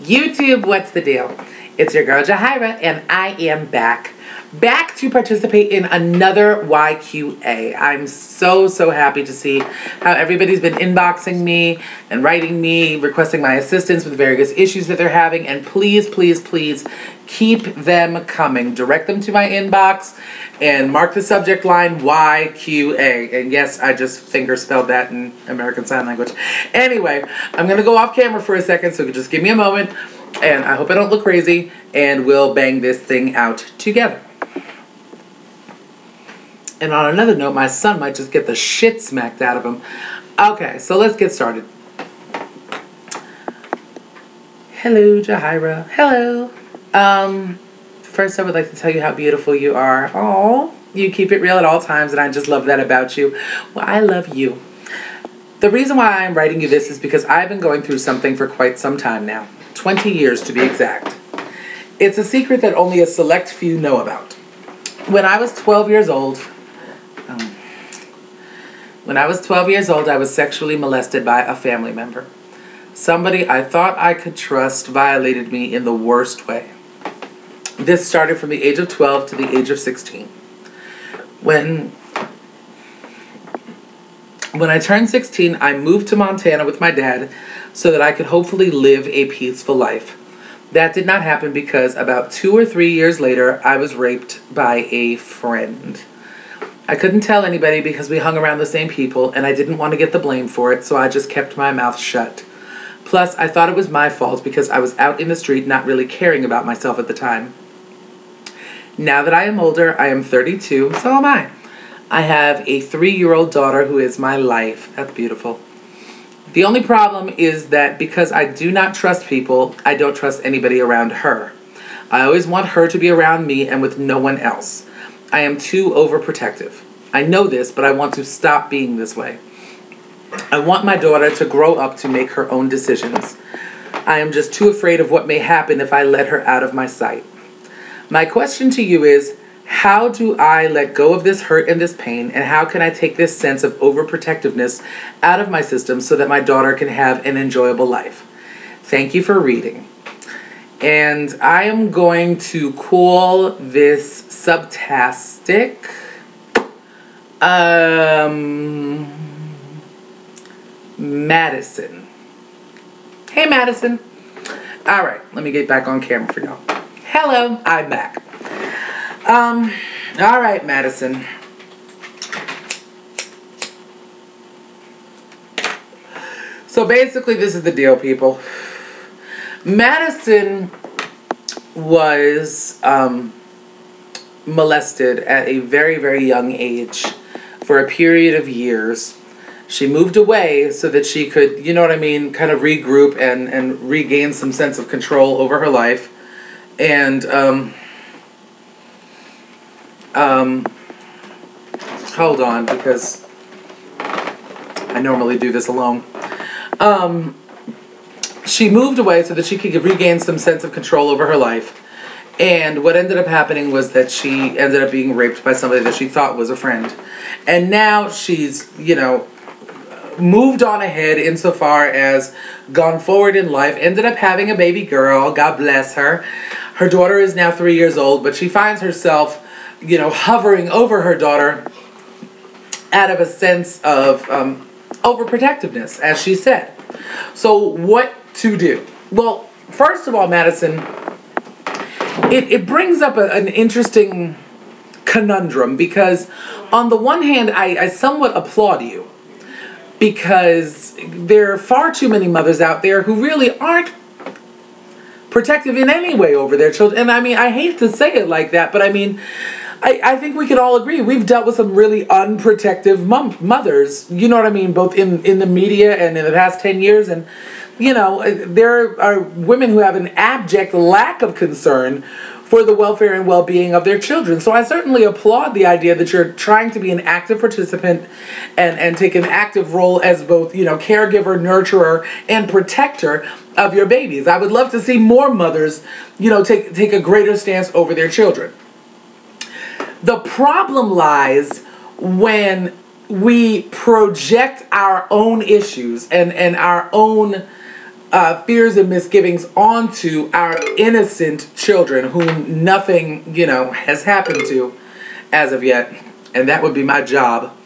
YouTube, what's the deal? It's your girl Jahira, and I am back to participate in another YQA. I'm so happy to see how everybody's been inboxing me and writing me, requesting my assistance with various issues that they're having, and please keep them coming. Direct them to my inbox and mark the subject line YQA. And yes, I just finger spelled that in American Sign Language. Anyway, I'm gonna go off camera for a second, so just give me a moment, and I hope I don't look crazy, and we'll bang this thing out together. And on another note, my son might just get the shit smacked out of him. Okay, so let's get started. Hello, Jahira. Hello. First I would like to tell you how beautiful you are. Oh, you keep it real at all times, and I just love that about you. Well, I love you. The reason why I'm writing you this is because I've been going through something for quite some time now. 20 years to be exact. It's a secret that only a select few know about. When I was 12 years old, I was sexually molested by a family member. Somebody I thought I could trust violated me in the worst way. This started from the age of 12 to the age of 16. When I turned 16, I moved to Montana with my dad so that I could hopefully live a peaceful life. That did not happen because about 2 or 3 years later, I was raped by a friend. I couldn't tell anybody because we hung around the same people, and I didn't want to get the blame for it, so I just kept my mouth shut. Plus, I thought it was my fault because I was out in the street not really caring about myself at the time. Now that I am older, I am 32, so am I. I have a 3-year-old daughter who is my life. That's beautiful. The only problem is that because I do not trust people, I don't trust anybody around her. I always want her to be around me and with no one else. I am too overprotective. I know this, but I want to stop being this way. I want my daughter to grow up to make her own decisions. I am just too afraid of what may happen if I let her out of my sight. My question to you is, how do I let go of this hurt and this pain, and how can I take this sense of overprotectiveness out of my system so that my daughter can have an enjoyable life? Thank you for reading. And I am going to call this subtastic Madison. Hey, Madison. All right, let me get back on camera for y'all. Hello, I'm back. All right, Madison. So basically, this is the deal, people. Madison was molested at a very young age for a period of years. She moved away so that she could, you know what I mean, kind of regroup and regain some sense of control over her life. And hold on, because I normally do this alone. She moved away so that she could regain some sense of control over her life. And what ended up happening was that she ended up being raped by somebody that she thought was a friend. And now she's, you know, moved on ahead insofar as gone forward in life, ended up having a baby girl, God bless her. Her daughter is now 3 years old, but she finds herself, you know, hovering over her daughter out of a sense of overprotectiveness, as she said. So what to do? Well, first of all, Madison, it brings up an interesting conundrum, because on the one hand, I somewhat applaud you, because there are far too many mothers out there who really aren't protective in any way over their children. And I mean, I hate to say it like that, but I mean, I think we can all agree we've dealt with some really unprotective mothers, you know what I mean, both in the media and in the past 10 years. And, you know, there are women who have an abject lack of concern for the welfare and well-being of their children. So I certainly applaud the idea that you're trying to be an active participant and take an active role as both, you know, caregiver, nurturer, and protector of your babies. I would love to see more mothers, you know, take a greater stance over their children. The problem lies when we project our own issues and our own fears and misgivings onto our innocent children whom nothing, has happened to as of yet. And that would be my job.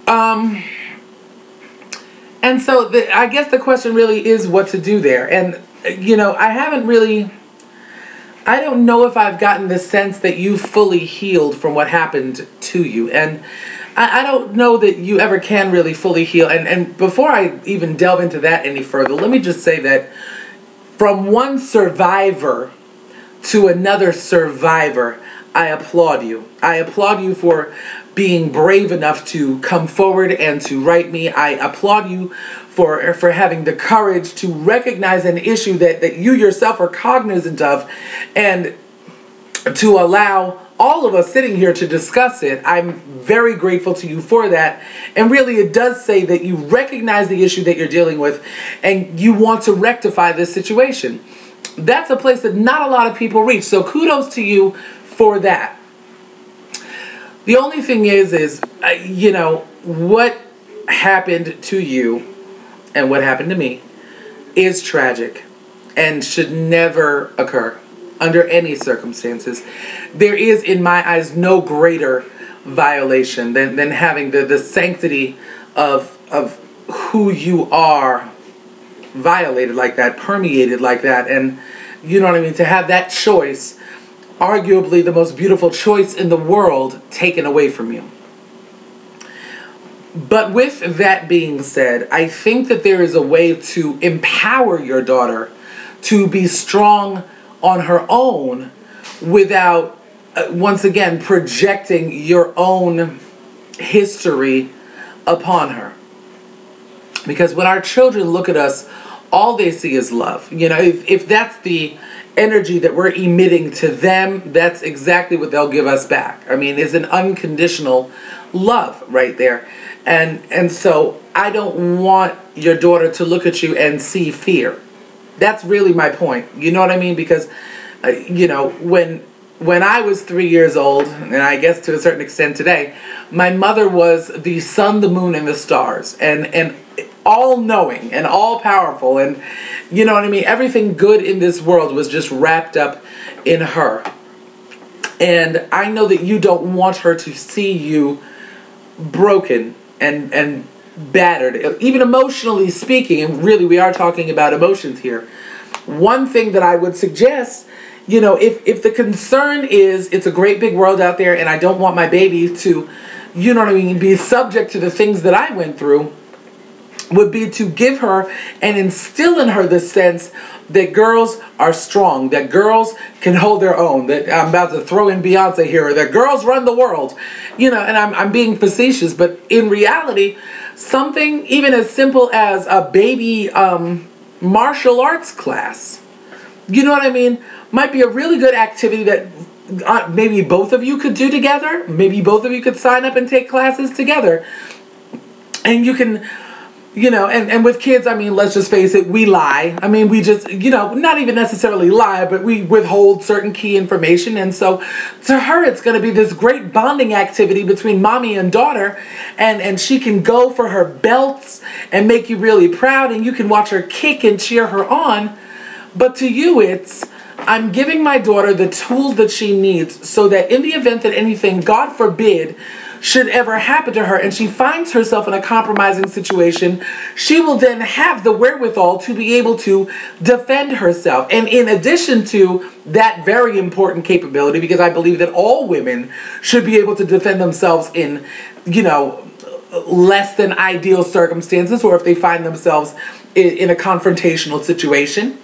And so I guess the question really is what to do there. And, I don't know if I've gotten the sense that you fully healed from what happened to you. And I don't know that you ever can really fully heal. And before I even delve into that any further, let me just say that from one survivor to another survivor, I applaud you. I applaud you for being brave enough to come forward and to write me. I applaud you for having the courage to recognize an issue that you yourself are cognizant of and to allow all of us sitting here to discuss it. I'm very grateful to you for that. And really, it does say that you recognize the issue that you're dealing with and you want to rectify this situation. That's a place that not a lot of people reach. So kudos to you for that. The only thing is, what happened to you and what happened to me is tragic and should never occur under any circumstances. There is, in my eyes, no greater violation than having the sanctity of who you are violated like that, permeated like that. And you know what I mean? To have that choice, arguably the most beautiful choice in the world, taken away from you. But with that being said, I think that there is a way to empower your daughter to be strong on her own without, once again, projecting your own history upon her. Because when our children look at us, all they see is love. If that's the energy that we're emitting to them, that's exactly what they'll give us back. I mean, it's an unconditional love right there. And so I don't want your daughter to look at you and see fear. That's really my point. You know what I mean? Because, when I was 3 years old, and I guess to a certain extent today, my mother was the sun, the moon, and the stars. And all-knowing and all-powerful. And, you know what I mean? Everything good in this world was just wrapped up in her. And I know that you don't want her to see you broken and battered, even emotionally speaking. And really, we are talking about emotions here. One thing that I would suggest, if the concern is it's a great big world out there and I don't want my baby to, be subject to the things that I went through, would be to give her and instill in her the sense that girls are strong, that girls can hold their own, that I'm about to throw in Beyonce here, that girls run the world, and I'm being facetious, but in reality, something even as simple as a baby martial arts class, you know what I mean, might be a really good activity that maybe both of you could do together. Maybe both of you could sign up and take classes together. And you can, and with kids, I mean, let's just face it, we lie. I mean, we just, not even necessarily lie, but we withhold certain key information. And so to her, it's going to be this great bonding activity between mommy and daughter. And she can go for her belts and make you really proud. And you can watch her kick and cheer her on. But to you, it's, I'm giving my daughter the tools that she needs so that in the event that anything, God forbid, should ever happen to her and she finds herself in a compromising situation, she will then have the wherewithal to be able to defend herself. And in addition to that very important capability, because I believe that all women should be able to defend themselves in, less than ideal circumstances, or if they find themselves in a confrontational situation.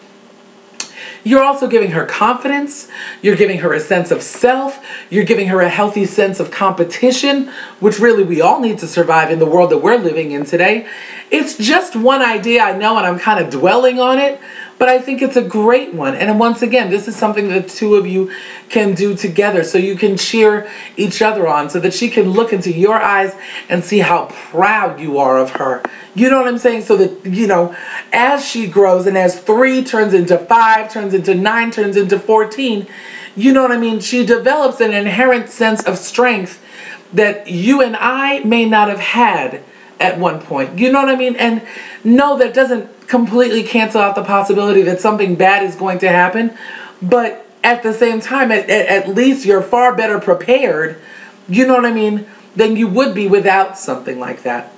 You're also giving her confidence. You're giving her a sense of self. You're giving her a healthy sense of competition, which really we all need to survive in the world that we're living in today. It's just one idea, I know, and I'm kind of dwelling on it, but I think it's a great one. And once again, this is something that the two of you can do together so you can cheer each other on, so that she can look into your eyes and see how proud you are of her. You know what I'm saying? So that, as she grows and as 3 turns into 5, turns into 9, turns into 14, you know what I mean? She develops an inherent sense of strength that you and I may not have had at one point. You know what I mean? And no, that doesn't completely cancel out the possibility that something bad is going to happen. But at the same time, at least you're far better prepared, you know what I mean, than you would be without something like that.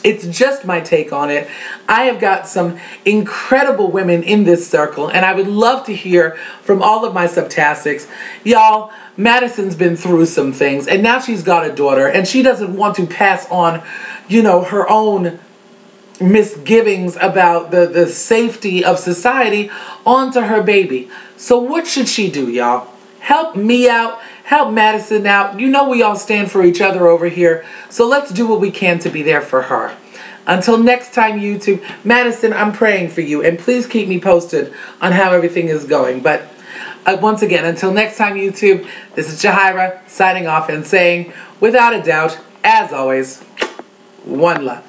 It's just my take on it. I have got some incredible women in this circle, and I would love to hear from all of my subtastics. Y'all, Madison's been through some things, and now she's got a daughter, and she doesn't want to pass on, you know, her own misgivings about the safety of society onto her baby. So what should she do, y'all? Help me out. Help Madison out. You know we all stand for each other over here. So let's do what we can to be there for her. Until next time, YouTube. Madison, I'm praying for you. And please keep me posted on how everything is going. But once again, until next time, YouTube, this is Jahira signing off and saying, without a doubt, as always, one love.